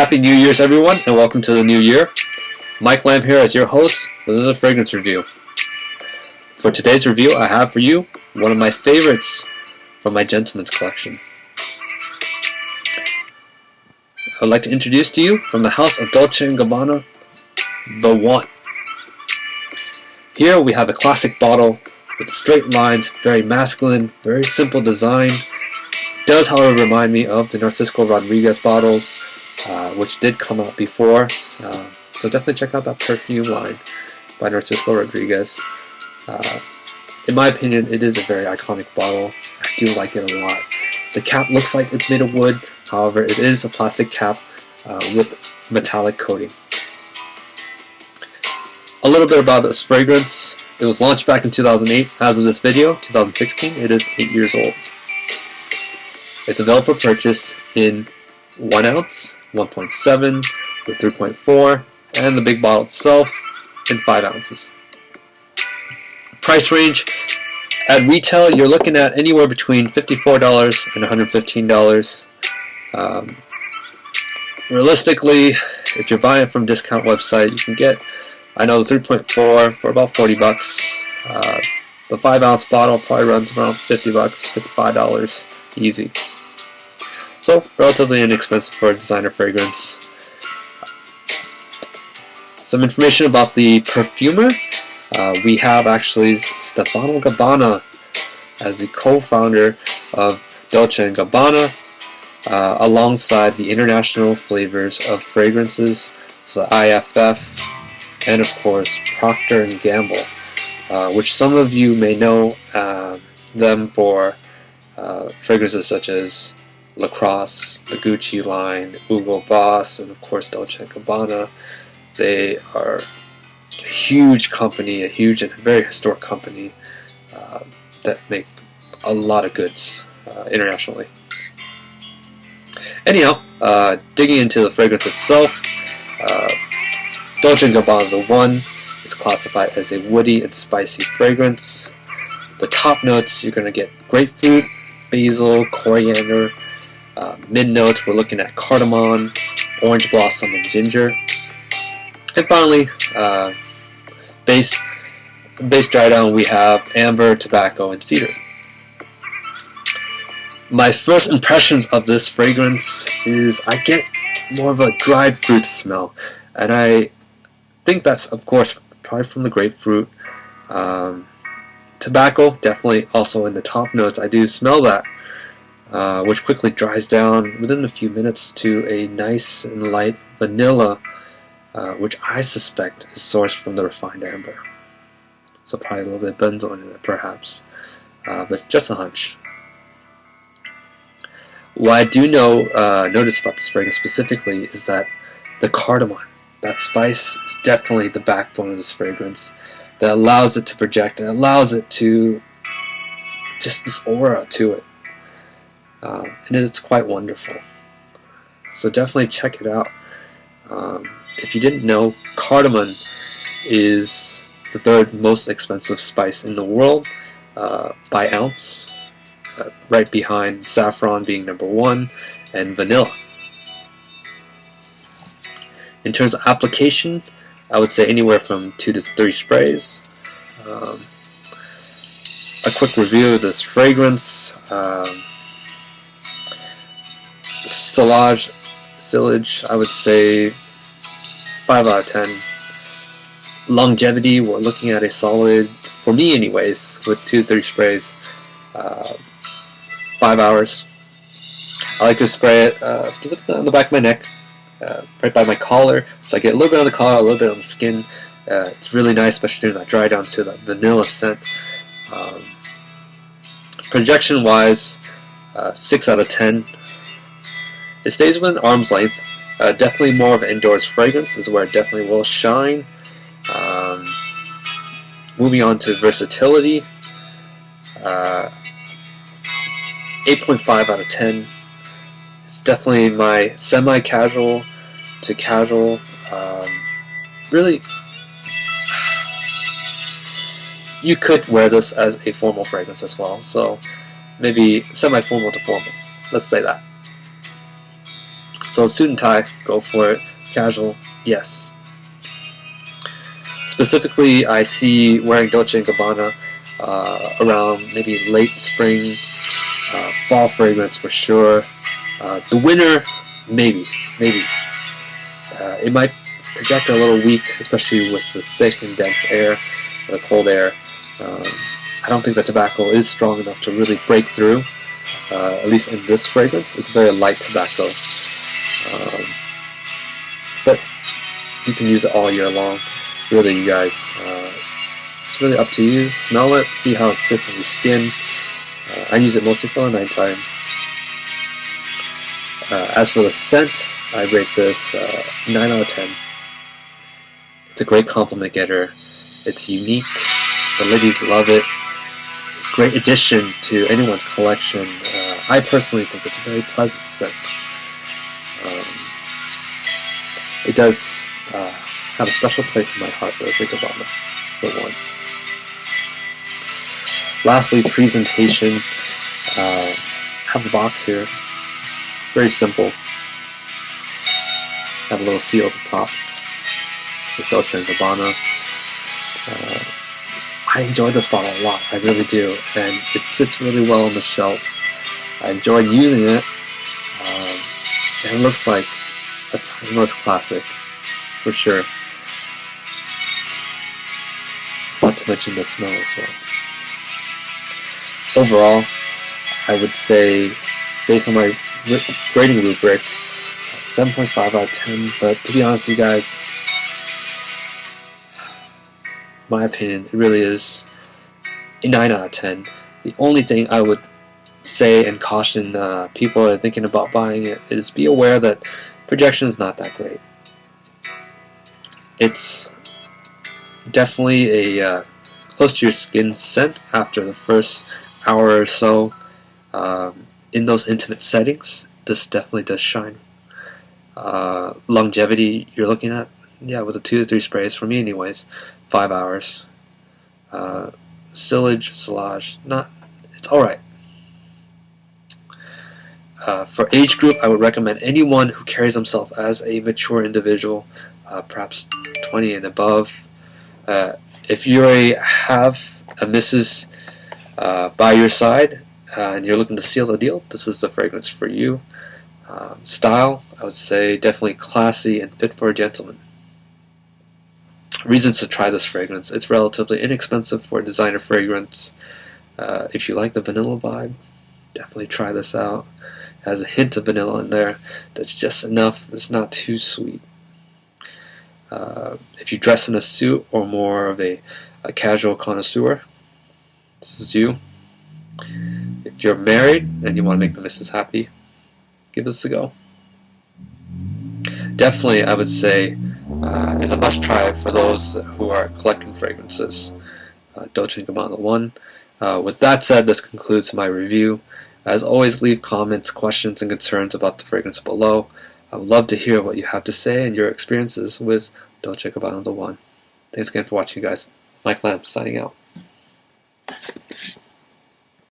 Happy New Year's, everyone, and welcome to the new year. Mike Lamb here as your host with another fragrance review. For today's review, I have for you one of my favorites from my Gentleman's collection. I would like to introduce to you from the house of Dolce Gabbana The One. Here we have a classic bottle with straight lines, very masculine, very simple design. It does, however, remind me of the Narciso Rodriguez bottles, which did come out before. So definitely check out that perfume line by Narciso Rodriguez. In my opinion, it is a very iconic bottle. I do like it a lot. The cap looks like it's made of wood, however, it is a plastic cap with metallic coating. A little bit about this fragrance. It was launched back in 2008. As of this video, 2016, it is 8 years old. It's available for purchase in 1 ounce, 1.7, the 3.4, and the big bottle itself in 5 ounces. Price range, at retail, you're looking at anywhere between $54 and $115. Realistically, if you're buying it from a discount website, you can get, I know, the 3.4 for about $40. The 5 ounce bottle probably runs around $50, $55 easy. So relatively inexpensive for a designer fragrance. Some information about the perfumer. We have actually Stefano Gabbana as the co-founder of Dolce & Gabbana, alongside the international flavors of fragrances, so IFF, and of course Procter & Gamble, which some of you may know them for fragrances such as Lacrosse, the Gucci line, Hugo Boss, and of course Dolce & Gabbana. They are a huge company, a huge and very historic company that make a lot of goods internationally. Anyhow, digging into the fragrance itself, Dolce & Gabbana The One is classified as a woody and spicy fragrance. The top notes, you're going to get grapefruit, basil, coriander. Mid notes, we're looking at cardamom, orange blossom, and ginger. And finally, base dry down, we have amber, tobacco, and cedar. My first impressions of this fragrance is I get more of a dried fruit smell, and I think that's, of course, probably from the grapefruit. Tobacco, definitely also in the top notes. I do smell that, which quickly dries down within a few minutes to a nice and light vanilla, which I suspect is sourced from the refined amber. So probably a little bit of benzoin in it, perhaps, but just a hunch. What I do notice about this fragrance specifically is that the cardamom, that spice, is definitely the backbone of this fragrance that allows it to project and allows it to just this aura to it. And it's quite wonderful. So definitely check it out. If you didn't know, cardamom is the third most expensive spice in the world by ounce, right behind saffron being number 1 and vanilla. In terms of application, I would say anywhere from 2 to 3 sprays. A quick review of this fragrance. Sillage, I would say 5 out of 10. Longevity, we're looking at a solid, for me anyways, with 2 to 3 sprays, 5 hours. I like to spray it specifically on the back of my neck, right by my collar, so I get a little bit on the collar, a little bit on the skin. It's really nice, especially during that dry down to that vanilla scent. Projection wise, 6 out of 10. It stays within arm's length. Definitely more of an indoors fragrance is where it definitely will shine. Moving on to versatility, 8.5 out of 10. It's definitely my semi-casual to casual. Really, you could wear this as a formal fragrance as well. So maybe semi-formal to formal. Let's say that. So suit and tie, go for it. Casual, yes. Specifically, I see wearing Dolce & Gabbana around maybe late spring, fall fragrance for sure. The winter, maybe. It might project a little weak, especially with the thick and dense air, the cold air. I don't think the tobacco is strong enough to really break through, at least in this fragrance. It's very light tobacco. But you can use it all year long. Really, you guys, it's really up to you. Smell it, see how it sits on your skin. I use it mostly for the nighttime. As for the scent, I rate this 9 out of 10. It's a great compliment getter. It's unique. The ladies love it. Great addition to anyone's collection. I personally think it's a very pleasant scent. It does have a special place in my heart, Dolce Gabbana The One. Lastly, presentation. Have the box here. Very simple. Have a little seal at the top with Dolce & Gabbana. I enjoy this bottle a lot, I really do, and it sits really well on the shelf. I enjoyed using it, and it looks like a timeless classic, for sure. Not to mention the smell as well. Overall, I would say, based on my grading rubric, 7.5 out of 10, but to be honest with you guys, my opinion, it really is a 9 out of 10. The only thing I would say and caution people that are thinking about buying it is be aware that projection is not that great. It's definitely a close to your skin scent after the first hour or so. In those intimate settings, this definitely does shine. Longevity you're looking at, yeah, with the 2 to 3 sprays, for me anyways, 5 hours. Silage, it's alright. For age group, I would recommend anyone who carries himself as a mature individual, perhaps 20 and above. If you already have a missus by your side and you're looking to seal the deal, this is the fragrance for you. Style, I would say definitely classy and fit for a gentleman. Reasons to try this fragrance. It's relatively inexpensive for a designer fragrance. If you like the vanilla vibe, definitely try this out. It has a hint of vanilla in there. That's just enough. It's not too sweet. If you dress in a suit or more of a casual connoisseur, this is you. If you're married and you want to make the missus happy, give this a go. Definitely, I would say, is a must-try for those who are collecting fragrances. Dolce & Gabbana The One. With that said, this concludes my review. As always, leave comments, questions, and concerns about the fragrance below. I would love to hear what you have to say and your experiences with Dolce & Gabbana The One. Thanks again for watching, guys. Mike Lamb, signing out.